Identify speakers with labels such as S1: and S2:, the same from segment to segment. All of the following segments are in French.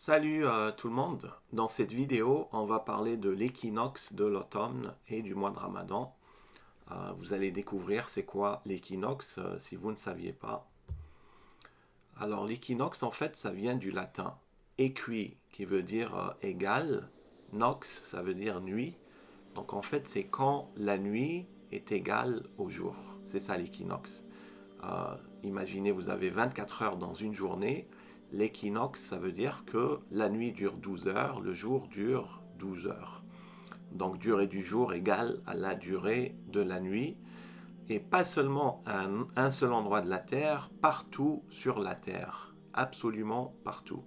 S1: Salut tout le monde. Dans cette vidéo, on va parler de l'équinoxe de l'automne et du mois de Ramadan. Vous allez découvrir c'est quoi l'équinoxe si vous ne saviez pas. Alors l'équinoxe en fait ça vient du latin equi qui veut dire égal, nox ça veut dire nuit. Donc en fait c'est quand la nuit est égale au jour. C'est ça l'équinoxe. Imaginez vous avez 24 heures dans une journée. L'équinoxe, ça veut dire que la nuit dure 12 heures, le jour dure 12 heures. Donc durée du jour égale à la durée de la nuit. Et pas seulement à un seul endroit de la Terre, partout sur la Terre. Absolument partout.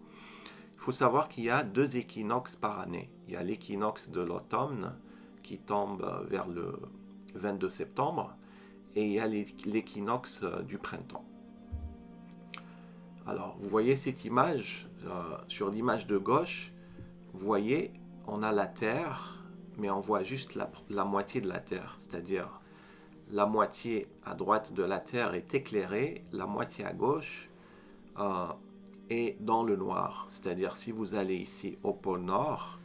S1: Il faut savoir qu'il y a deux équinoxes par année. Il y a l'équinoxe de l'automne qui tombe vers le 22 septembre et il y a l'équinoxe du printemps. Alors, vous voyez cette image, sur l'image de gauche, vous voyez, on a la Terre, mais on voit juste la moitié de la Terre, c'est-à-dire la moitié à droite de la Terre est éclairée, la moitié à gauche euh, est dans le noir. C'est-à-dire si vous allez ici au pôle Nord,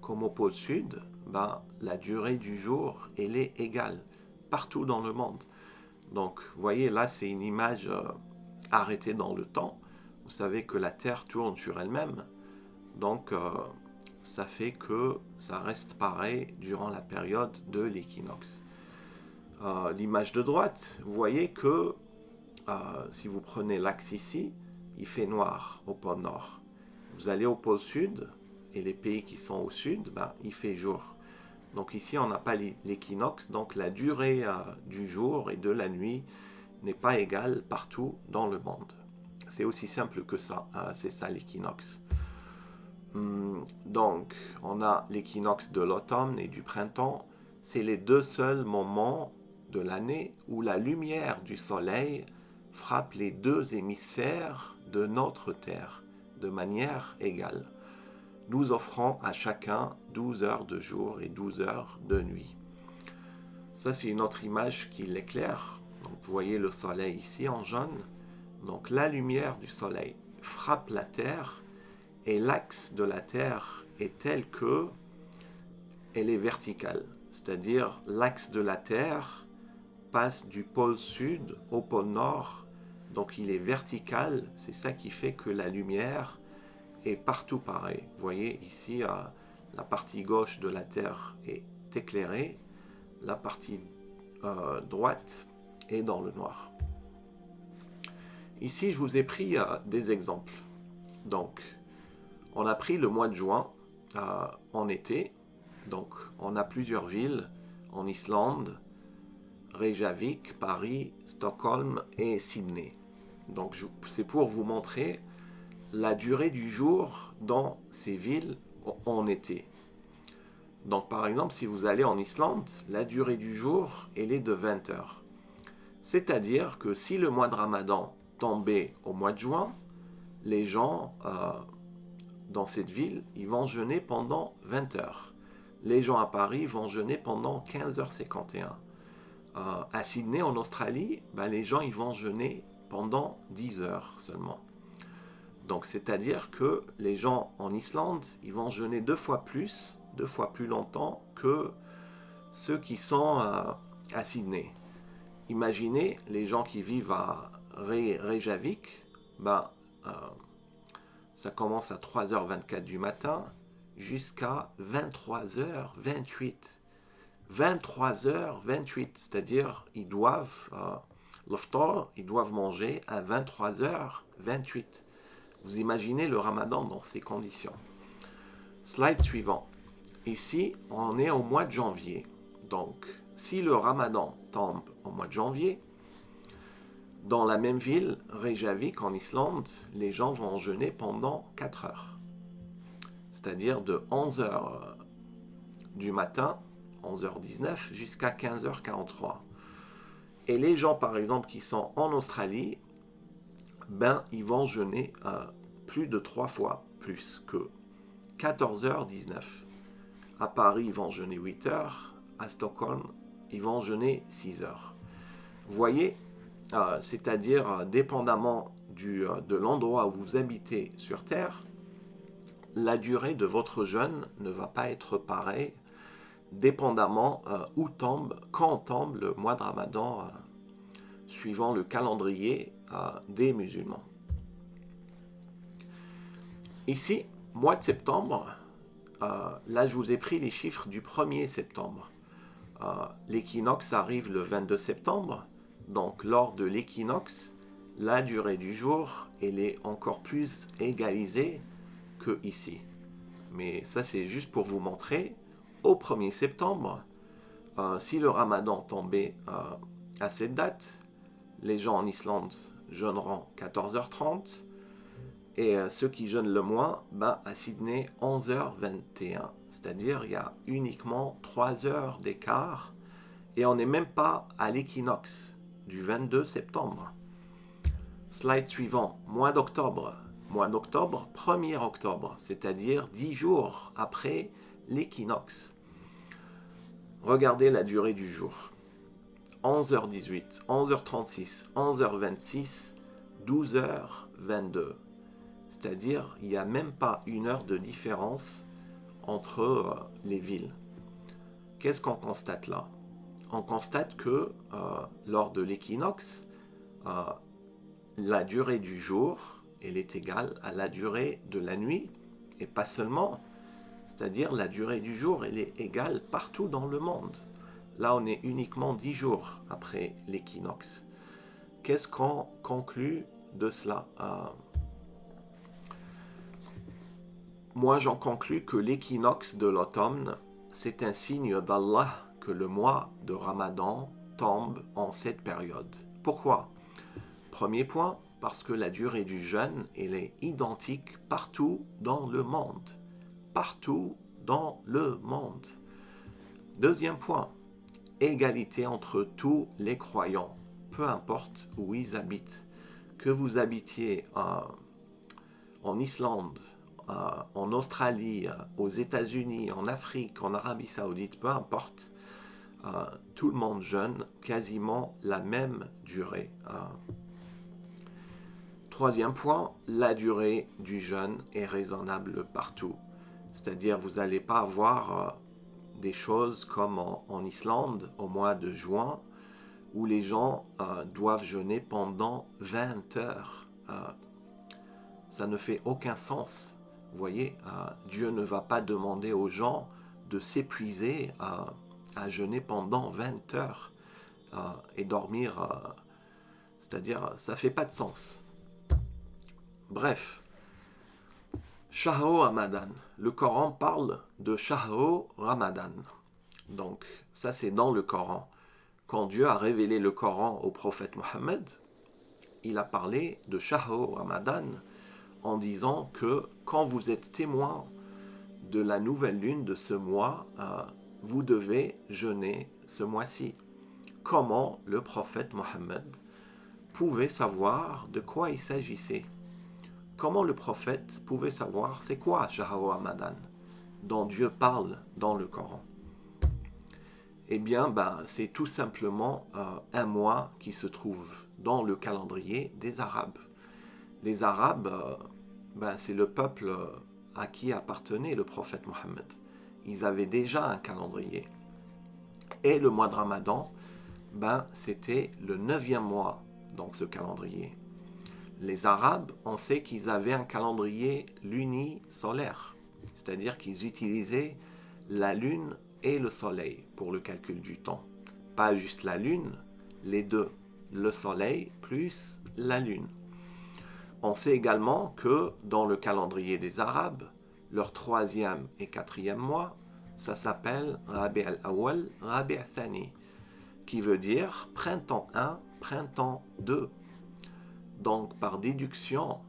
S1: comme au pôle Sud, ben, la durée du jour, elle est égale partout dans le monde. Donc, vous voyez, là, c'est une image arrêtée dans le temps. Vous savez que la Terre tourne sur elle-même, donc ça fait que ça reste pareil durant la période de l'équinoxe. L'image de droite, vous voyez que si vous prenez l'axe ici, il fait noir au pôle nord. Vous allez au pôle sud, et les pays qui sont au sud, ben, il fait jour. Donc ici, on n'a pas l'équinoxe, donc la durée du jour et de la nuit n'est pas égale partout dans le monde. C'est aussi simple que ça, c'est ça l'équinoxe. Donc, on a l'équinoxe de l'automne et du printemps. C'est les deux seuls moments de l'année où la lumière du soleil frappe les deux hémisphères de notre Terre de manière égale, nous offrant à chacun 12 heures de jour et 12 heures de nuit. Ça, c'est une autre image qui l'éclaire. Donc, vous voyez le soleil ici en jaune. Donc, la lumière du soleil frappe la Terre et l'axe de la Terre est tel que elle est verticale. C'est-à-dire, l'axe de la Terre passe du pôle sud au pôle nord. Donc, il est vertical. C'est ça qui fait que la lumière est partout pareil. Vous voyez ici, la partie gauche de la Terre est éclairée. La partie droite est dans le noir. Ici, je vous ai pris des exemples. Donc, on a pris le mois de juin en été. Donc, on a plusieurs villes en Islande, Reykjavik, Paris, Stockholm et Sydney. Donc, c'est pour vous montrer la durée du jour dans ces villes en été. Donc, par exemple, si vous allez en Islande, la durée du jour, elle est de 20 heures. C'est-à-dire que si le mois de Ramadan tombait au mois de juin, les gens dans cette ville, ils vont jeûner pendant 20 heures. Les gens à Paris vont jeûner pendant 15h51. À Sydney, en Australie, ben, les gens ils vont jeûner pendant 10 heures seulement. Donc, c'est-à-dire que les gens en Islande, ils vont jeûner deux fois plus longtemps que ceux qui sont à Sydney. Imaginez les gens qui vivent à Reykjavik, ben, ça commence à 3h24 du matin jusqu'à 23h28. 23h28, c'est-à-dire ils doivent, l'iftar, ils doivent manger à 23h28. Vous imaginez le ramadan dans ces conditions. Slide suivant. Ici, on est au mois de janvier. Donc, si le ramadan tombe au mois de janvier, dans la même ville, Reykjavik, en Islande, les gens vont jeûner pendant 4 heures. C'est-à-dire de 11h du matin, 11h19, jusqu'à 15h43. Et les gens, par exemple, qui sont en Australie, ben, ils vont jeûner plus de 3 fois plus que 14h19. À Paris, ils vont jeûner 8 heures. À Stockholm, ils vont jeûner 6 heures. Vous voyez, c'est-à-dire dépendamment de l'endroit où vous habitez sur Terre, la durée de votre jeûne ne va pas être pareille, dépendamment quand tombe le mois de Ramadan, suivant le calendrier des musulmans. Ici, mois de septembre, là je vous ai pris les chiffres du 1er septembre. L'équinoxe arrive le 22 septembre, donc lors de l'équinoxe, la durée du jour, elle est encore plus égalisée que ici. Mais ça c'est juste pour vous montrer, au 1er septembre, si le Ramadan tombait à cette date, les gens en Islande jeûneront 14h30 et ceux qui jeûnent le moins, à Sydney 11h21. C'est-à-dire il y a uniquement 3 heures d'écart et on n'est même pas à l'équinoxe du 22 septembre. Slide suivant, mois d'octobre. Mois d'octobre, 1er octobre, c'est-à-dire 10 jours après l'équinoxe. Regardez la durée du jour. 11h18, 11h36, 11h26, 12h22. C'est-à-dire, il n'y a même pas une heure de différence entre les villes. Qu'est-ce qu'on constate là? On constate que lors de l'équinoxe, la durée du jour, elle est égale à la durée de la nuit, et pas seulement, c'est-à-dire la durée du jour, elle est égale partout dans le monde. Là, on est uniquement 10 jours après l'équinoxe. Qu'est-ce qu'on conclut de cela? Moi, j'en conclus que l'équinoxe de l'automne, c'est un signe d'Allah que le mois de Ramadan tombe en cette période. Pourquoi? Premier point, parce que la durée du jeûne, elle est identique partout dans le monde. Partout dans le monde. Deuxième point, égalité entre tous les croyants, peu importe où ils habitent. Que vous habitiez en Islande, en Australie, aux États-Unis, en Afrique, en Arabie Saoudite, peu importe, tout le monde jeûne quasiment la même durée. Troisième point, la durée du jeûne est raisonnable partout. C'est-à-dire, vous n'allez pas avoir des choses comme en Islande, au mois de juin, où les gens doivent jeûner pendant 20 heures. Ça ne fait aucun sens. Vous voyez, Dieu ne va pas demander aux gens de s'épuiser à jeûner pendant 20 heures et dormir. C'est-à-dire, ça ne fait pas de sens. Bref, Shahro Ramadan. Le Coran parle de Shahro Ramadan. Donc, ça c'est dans le Coran. Quand Dieu a révélé le Coran au prophète Mohammed, il a parlé de Shahro Ramadan en disant que quand vous êtes témoin de la nouvelle lune de ce mois, vous devez jeûner ce mois-ci. Comment le prophète Mohammed pouvait savoir de quoi il s'agissait? Comment le prophète pouvait savoir c'est quoi Shahro Ramadan dont Dieu parle dans le Coran? Eh bien, c'est tout simplement un mois qui se trouve dans le calendrier des Arabes. Les Arabes, c'est le peuple à qui appartenait le prophète Mohammed. Ils avaient déjà un calendrier. Et le mois de Ramadan, c'était le 9e mois dans ce calendrier. Les Arabes, on sait qu'ils avaient un calendrier lunisolaire, c'est-à-dire qu'ils utilisaient la lune et le soleil pour le calcul du temps. Pas juste la lune, les deux, le soleil plus la lune. On sait également que dans le calendrier des Arabes, leur 3e et 4e mois, ça s'appelle Rabi' al-Awwal, Rabi' al-Thani, qui veut dire printemps 1, printemps 2. Donc, par déduction,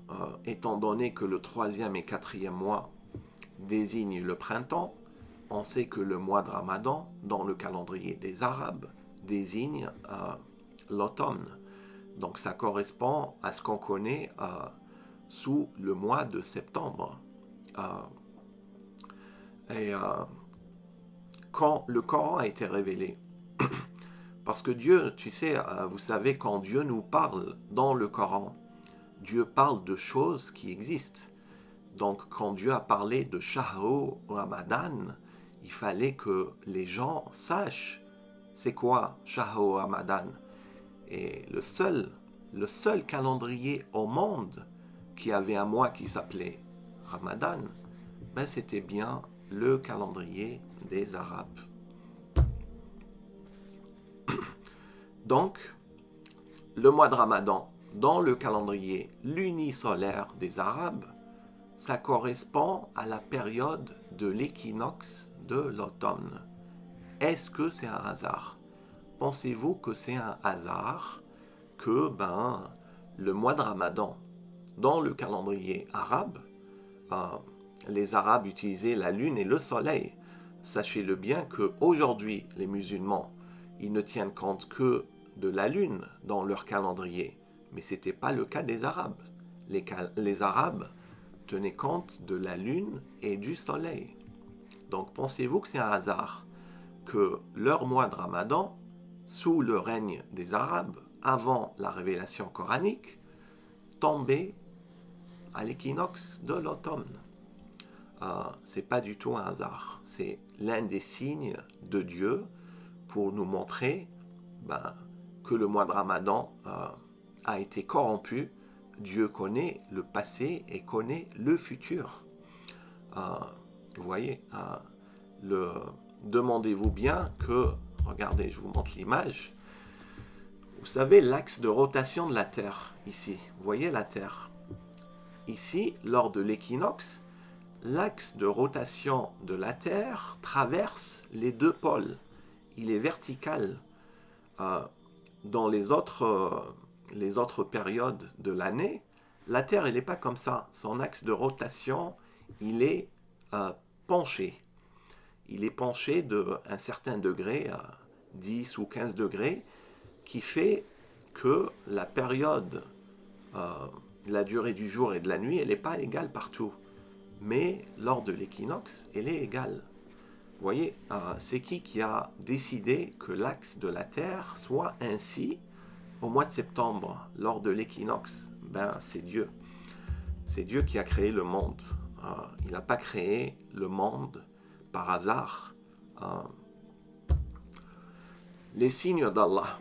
S1: étant donné que le 3e et 4e mois désignent le printemps, on sait que le mois de Ramadan, dans le calendrier des Arabes, désigne l'automne. Donc, ça correspond à ce qu'on connaît sous le mois de septembre. Quand le Coran a été révélé, parce que Dieu, tu sais, vous savez, quand Dieu nous parle dans le Coran, Dieu parle de choses qui existent. Donc, quand Dieu a parlé de Shahru Ramadan, il fallait que les gens sachent c'est quoi Shahru Ramadan. Et le seul calendrier au monde qui avait un mois qui s'appelait Ramadan, ben c'était bien le calendrier des Arabes. Donc, le mois de Ramadan, dans le calendrier lunisolaire des Arabes, ça correspond à la période de l'équinoxe de l'automne. Est-ce que c'est un hasard? Pensez-vous que c'est un hasard que le mois de Ramadan, dans le calendrier arabe, les Arabes utilisaient la lune et le soleil. Sachez-le bien qu'aujourd'hui, les musulmans, ils ne tiennent compte que de la lune dans leur calendrier. Mais ce n'était pas le cas des Arabes. Les Arabes tenaient compte de la lune et du soleil. Donc pensez-vous que c'est un hasard que leur mois de Ramadan, sous le règne des Arabes, avant la révélation coranique, tombait à l'équinoxe de l'automne? C'est pas du tout un hasard. C'est l'un des signes de Dieu pour nous montrer que le mois de Ramadan a été corrompu. Dieu connaît le passé et connaît le futur. Vous voyez, demandez-vous bien que, regardez, je vous montre l'image. Vous savez l'axe de rotation de la Terre, ici. Vous voyez la Terre. Ici, lors de l'équinoxe, l'axe de rotation de la Terre traverse les deux pôles. Il est vertical. Dans les autres périodes de l'année, la Terre, elle n'est pas comme ça. Son axe de rotation, il est penché. Il est penché d'un certain degré, 10 ou 15 degrés, qui fait que la période, la durée du jour et de la nuit, elle n'est pas égale partout. Mais lors de l'équinoxe, elle est égale. Vous voyez, c'est qui a décidé que l'axe de la Terre soit ainsi au mois de septembre, lors de l'équinoxe? C'est Dieu. C'est Dieu qui a créé le monde. Il n'a pas créé le monde par hasard. Les signes d'Allah.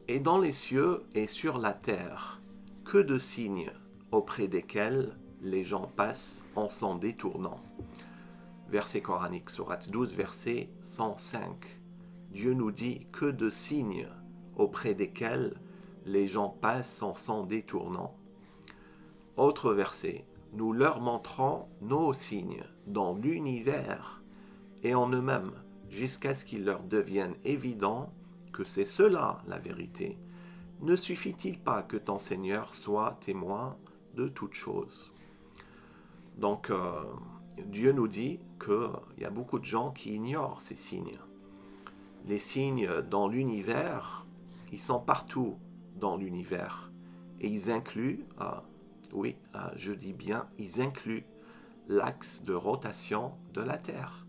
S1: Et dans les cieux et sur la terre, que de signes auprès desquels les gens passent en s'en détournant. Verset coranique, sourate 12, verset 105. Dieu nous dit que de signes auprès desquels les gens passent en s'en détournant. Autre verset, nous leur montrons nos signes dans l'univers et en eux-mêmes, jusqu'à ce qu'il leur devienne évident que c'est cela la vérité. Ne suffit-il pas que ton Seigneur soit témoin de toutes choses? Donc, Dieu nous dit qu'il y a beaucoup de gens qui ignorent ces signes. Les signes dans l'univers, ils sont partout dans l'univers. Et ils incluent, je dis bien, ils incluent l'axe de rotation de la Terre.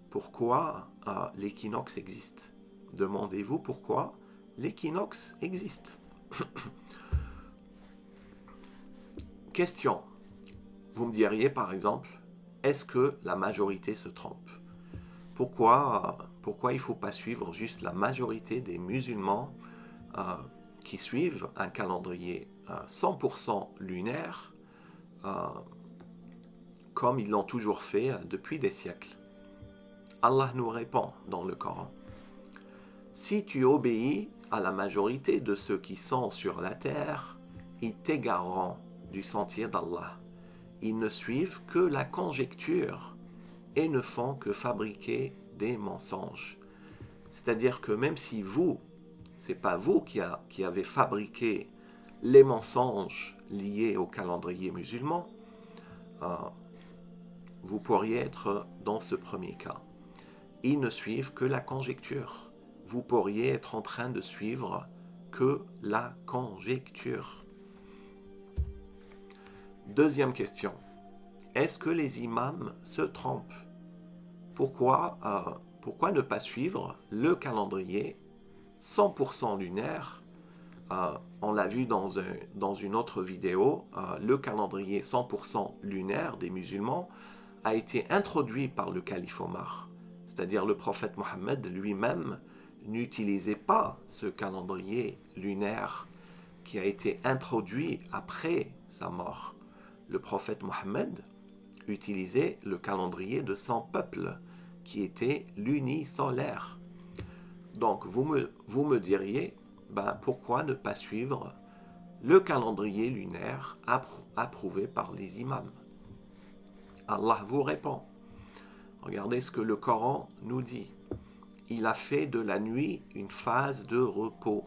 S1: Pourquoi l'équinoxe existe? Demandez-vous pourquoi l'équinoxe existe. Question. Vous me diriez par exemple, est-ce que la majorité se trompe? Pourquoi il ne faut pas suivre juste la majorité des musulmans qui suivent un calendrier 100% lunaire comme ils l'ont toujours fait depuis des siècles? Allah nous répond dans le Coran. Si tu obéis à la majorité de ceux qui sont sur la terre, ils t'égareront du sentier d'Allah. Ils ne suivent que la conjecture et ne font que fabriquer des mensonges. C'est-à-dire que même si c'est pas vous qui avez fabriqué les mensonges liés au calendrier musulman, vous pourriez être dans ce premier cas. Ils ne suivent que la conjecture. Vous pourriez être en train de suivre que la conjecture. Deuxième question. Est-ce que les imams se trompent? Pourquoi ne pas suivre le calendrier 100% lunaire on l'a vu dans une autre vidéo, le calendrier 100% lunaire des musulmans a été introduit par le calife Omar. C'est-à-dire le prophète Mohammed lui-même n'utilisait pas ce calendrier lunaire qui a été introduit après sa mort. Le prophète Mohammed utilisait le calendrier de son peuple qui était lunisolaire. Donc vous me diriez, pourquoi ne pas suivre le calendrier lunaire approuvé par les imams? Allah vous répond. Regardez ce que le Coran nous dit. Il a fait de la nuit une phase de repos,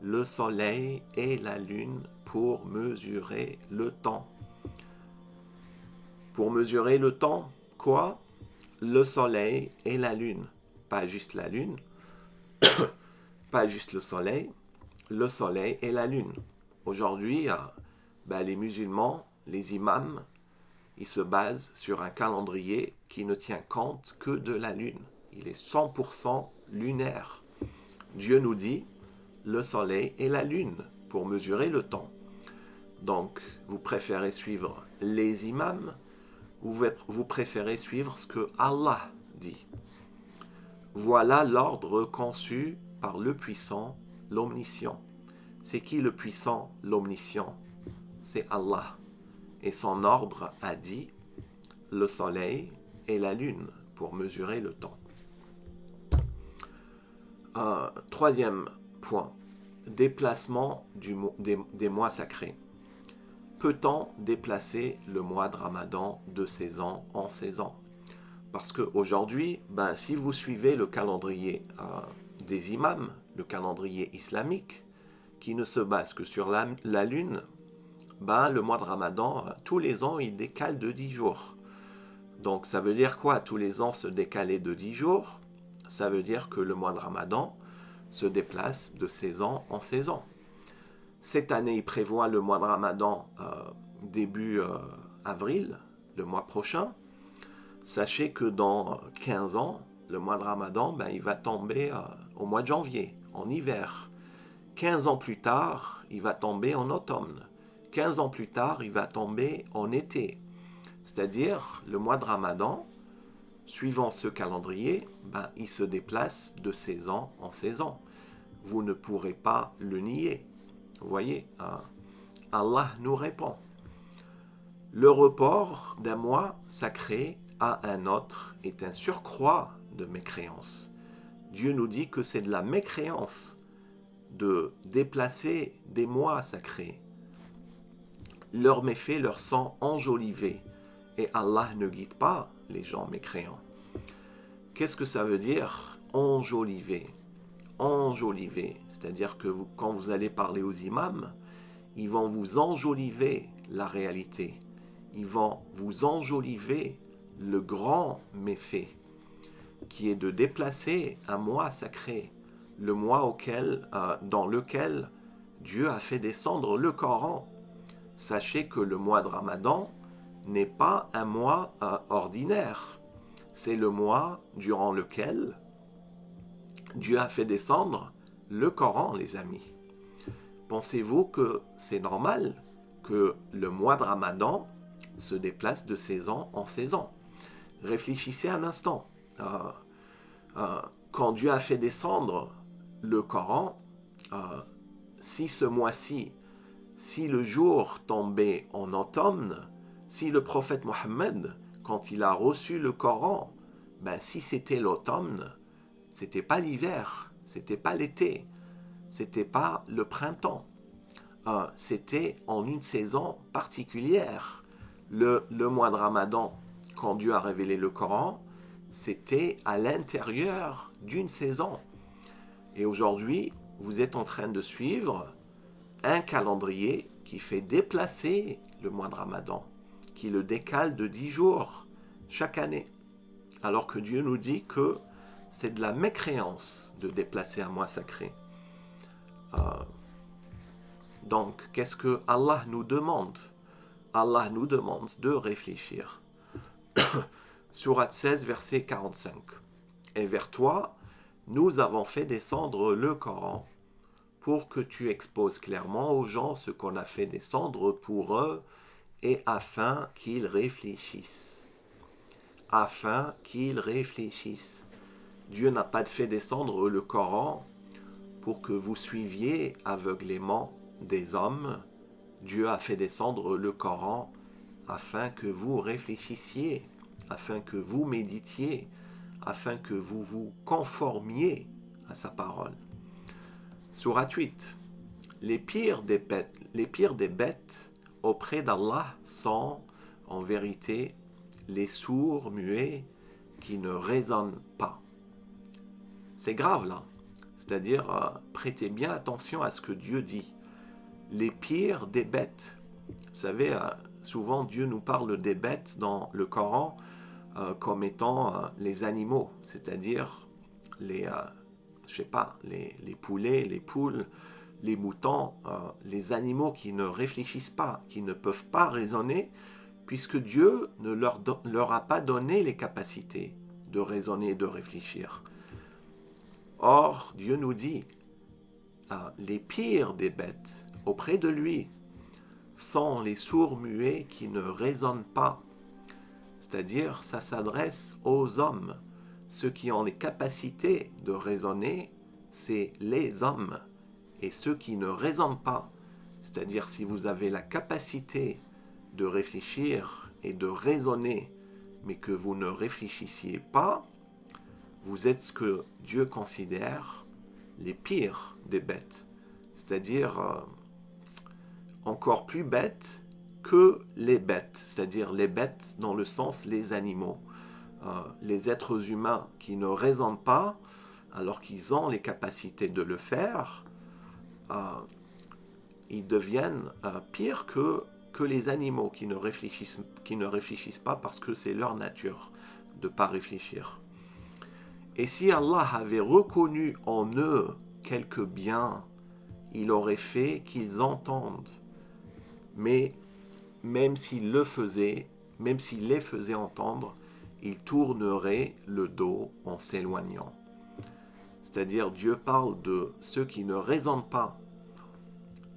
S1: le soleil et la lune pour mesurer le temps. Pour mesurer le temps, quoi? Le soleil et la lune. Pas juste la lune, pas juste le soleil et la lune. Aujourd'hui, les musulmans, les imams, ils se basent sur un calendrier qui ne tient compte que de la lune. Il est 100% lunaire. Dieu nous dit le soleil et la lune pour mesurer le temps. Donc, vous préférez suivre les imams ou vous préférez suivre ce que Allah dit? Voilà l'ordre conçu par le puissant, l'omniscient. C'est qui le puissant, l'omniscient? C'est Allah. Et son ordre a dit le soleil et la lune pour mesurer le temps. Troisième point, déplacement des mois sacrés. Peut-on déplacer le mois de Ramadan de saison en saison? Parce qu'aujourd'hui, si vous suivez le calendrier des imams, le calendrier islamique, qui ne se base que sur la lune, le mois de Ramadan, tous les ans, il décale de 10 jours. Donc ça veut dire quoi, tous les ans se décaler de 10 jours? Ça veut dire que le mois de Ramadan se déplace de saison en saison. Cette année, il prévoit le mois de Ramadan début avril, le mois prochain. Sachez que dans 15 ans, le mois de Ramadan, il va tomber au mois de janvier, en hiver. 15 ans plus tard, il va tomber en automne. 15 ans plus tard, il va tomber en été. C'est-à-dire, le mois de Ramadan, suivant ce calendrier, il se déplace de saison en saison. Vous ne pourrez pas le nier. Vous voyez, Allah nous répond. Le report d'un mois sacré à un autre est un surcroît de mécréance. Dieu nous dit que c'est de la mécréance de déplacer des mois sacrés. Leurs méfaits leur sont enjolivés et Allah ne guide pas les gens mécréants. Qu'est-ce que ça veut dire enjoliver? Enjoliver, c'est-à-dire que quand vous allez parler aux imams, ils vont vous enjoliver la réalité. Ils vont vous enjoliver le grand méfait qui est de déplacer un mois sacré, le mois dans lequel Dieu a fait descendre le Coran. Sachez que le mois de Ramadan n'est pas un mois ordinaire. C'est le mois durant lequel Dieu a fait descendre le Coran, les amis. Pensez-vous que c'est normal que le mois de Ramadan se déplace de saison en saison? Réfléchissez un instant. Quand Dieu a fait descendre le Coran, si ce mois-ci, si le jour tombait en automne, si le prophète Mohammed, quand il a reçu le Coran, si c'était l'automne, c'était pas l'hiver, c'était pas l'été, c'était pas le printemps, c'était en une saison particulière. Le mois de Ramadan, quand Dieu a révélé le Coran, c'était à l'intérieur d'une saison. Et aujourd'hui, vous êtes en train de suivre un calendrier qui fait déplacer le mois de Ramadan, qui le décale de 10 jours chaque année. Alors que Dieu nous dit que c'est de la mécréance de déplacer un mois sacré. Donc, qu'est-ce que Allah nous demande? Allah nous demande de réfléchir. Sourate 16, verset 45. Et vers toi, nous avons fait descendre le Coran pour que tu exposes clairement aux gens ce qu'on a fait descendre pour eux et afin qu'ils réfléchissent. Afin qu'ils réfléchissent. Dieu n'a pas fait descendre le Coran pour que vous suiviez aveuglément des hommes. Dieu a fait descendre le Coran afin que vous réfléchissiez, afin que vous méditiez, afin que vous vous conformiez à sa parole. Sourate 8. Les pires des bêtes auprès d'Allah sont, en vérité, les sourds muets qui ne raisonnent pas. C'est grave là. C'est-à-dire, prêtez bien attention à ce que Dieu dit. Les pires des bêtes. Vous savez, souvent Dieu nous parle des bêtes dans le Coran comme étant les animaux, c'est-à-dire les poulets, les poules, les moutons, les animaux qui ne réfléchissent pas, qui ne peuvent pas raisonner, puisque Dieu ne leur a pas donné les capacités de raisonner et de réfléchir. Or, Dieu nous dit, les pires des bêtes auprès de lui sont les sourds muets qui ne raisonnent pas. C'est-à-dire, ça s'adresse aux hommes. Ceux qui ont les capacités de raisonner, c'est les hommes. Et ceux qui ne raisonnent pas, c'est-à-dire si vous avez la capacité de réfléchir et de raisonner, mais que vous ne réfléchissiez pas, vous êtes ce que Dieu considère les pires des bêtes. C'est-à-dire encore plus bêtes que les bêtes, c'est-à-dire les bêtes dans le sens les animaux. Les êtres humains qui ne raisonnent pas, alors qu'ils ont les capacités de le faire, ils deviennent pires que les animaux qui ne réfléchissent pas parce que c'est leur nature de ne pas réfléchir. Et si Allah avait reconnu en eux quelques biens, il aurait fait qu'ils entendent. Mais même s'il les faisait entendre, ils tourneraient le dos en s'éloignant. C'est-à-dire, Dieu parle de ceux qui ne raisonnent pas.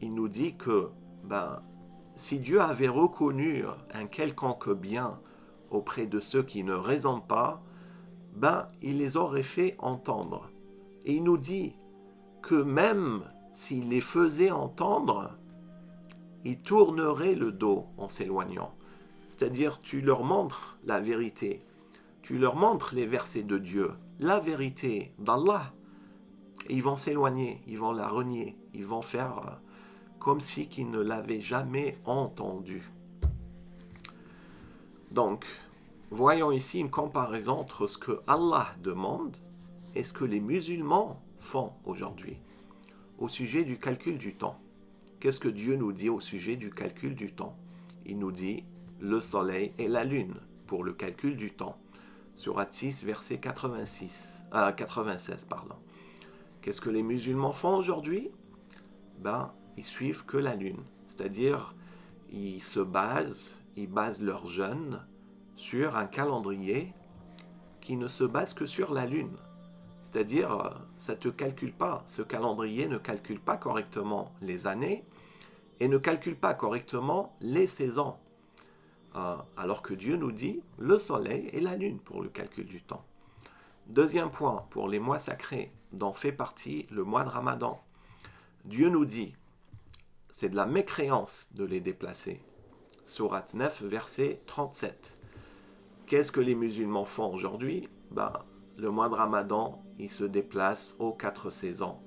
S1: Il nous dit que si Dieu avait reconnu un quelconque bien auprès de ceux qui ne raisonnent pas, il les aurait fait entendre. Et il nous dit que même s'il les faisait entendre, ils tourneraient le dos en s'éloignant. C'est-à-dire, tu leur montres la vérité. Tu leur montres les versets de Dieu, la vérité d'Allah. Et ils vont s'éloigner, ils vont la renier, ils vont faire comme si qu'ils ne l'avaient jamais entendu. Donc, voyons ici une comparaison entre ce que Allah demande et ce que les musulmans font aujourd'hui au sujet du calcul du temps. Qu'est-ce que Dieu nous dit au sujet du calcul du temps? Il nous dit le soleil et la lune pour le calcul du temps. Sourate 6, verset 96. Qu'est-ce que les musulmans font aujourd'hui? Ils suivent que la lune. C'est-à-dire, ils basent leur jeûne sur un calendrier qui ne se base que sur la lune. C'est-à-dire, ça ne te calcule pas. Ce calendrier ne calcule pas correctement les années et ne calcule pas correctement les saisons. Alors que Dieu nous dit le soleil et la lune pour le calcul du temps. Deuxième point, pour les mois sacrés, dont fait partie le mois de Ramadan. Dieu nous dit, c'est de la mécréance de les déplacer. Sourate 9, verset 37. Qu'est-ce que les musulmans font aujourd'hui? Le mois de Ramadan, il se déplace aux 4 saisons.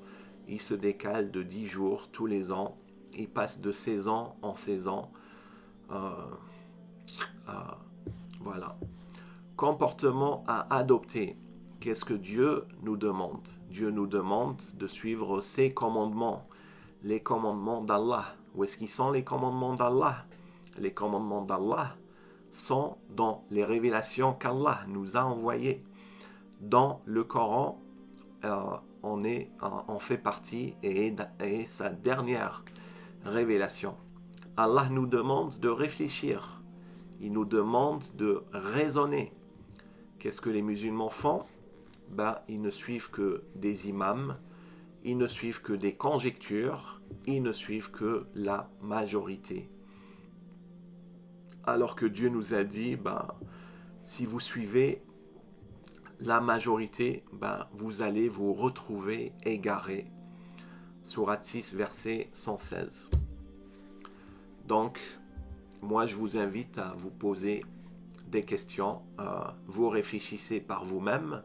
S1: Il se décale de 10 jours tous les ans. Il passe de saison en saison. Voilà. Comportement à adopter. Qu'est-ce que Dieu nous demande? Dieu nous demande de suivre ses commandements. Les commandements d'Allah. Où est-ce qu'ils sont les commandements d'Allah? Les commandements d'Allah sont dans les révélations qu'Allah nous a envoyées. Dans le Coran, on fait partie et sa dernière révélation. Allah nous demande de réfléchir. Il nous demande de raisonner. Qu'est-ce que les musulmans font? Ils ne suivent que des imams. ils ne suivent que des conjectures, ils ne suivent que la majorité. Alors que Dieu nous a dit, si vous suivez la majorité, vous allez vous retrouver égaré. Sourate 6, verset 116. Donc, moi je vous invite à vous poser des questions. Vous réfléchissez par vous-même.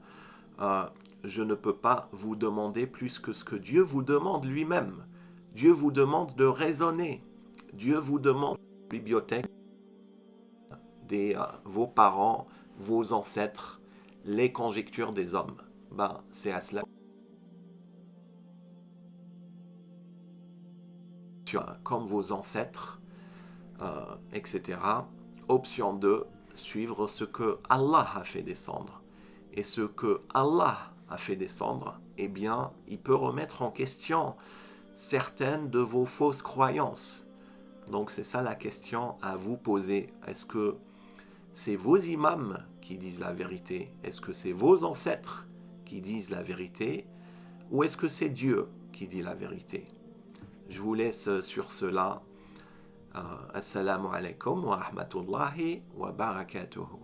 S1: Je ne peux pas vous demander plus que ce que Dieu vous demande lui-même. Dieu vous demande de raisonner. Dieu vous demande la bibliothèque vos parents, vos ancêtres, les conjectures des hommes. C'est à cela. Comme vos ancêtres, etc. Option 2, suivre ce que Allah a fait descendre. Et ce que Allah a fait descendre, eh bien, il peut remettre en question certaines de vos fausses croyances. Donc c'est ça la question à vous poser. Est-ce que c'est vos imams qui disent la vérité? Est-ce que c'est vos ancêtres qui disent la vérité? Ou est-ce que c'est Dieu qui dit la vérité? Je vous laisse sur cela. Assalamu alaikum wa rahmatullahi wa barakatuhu.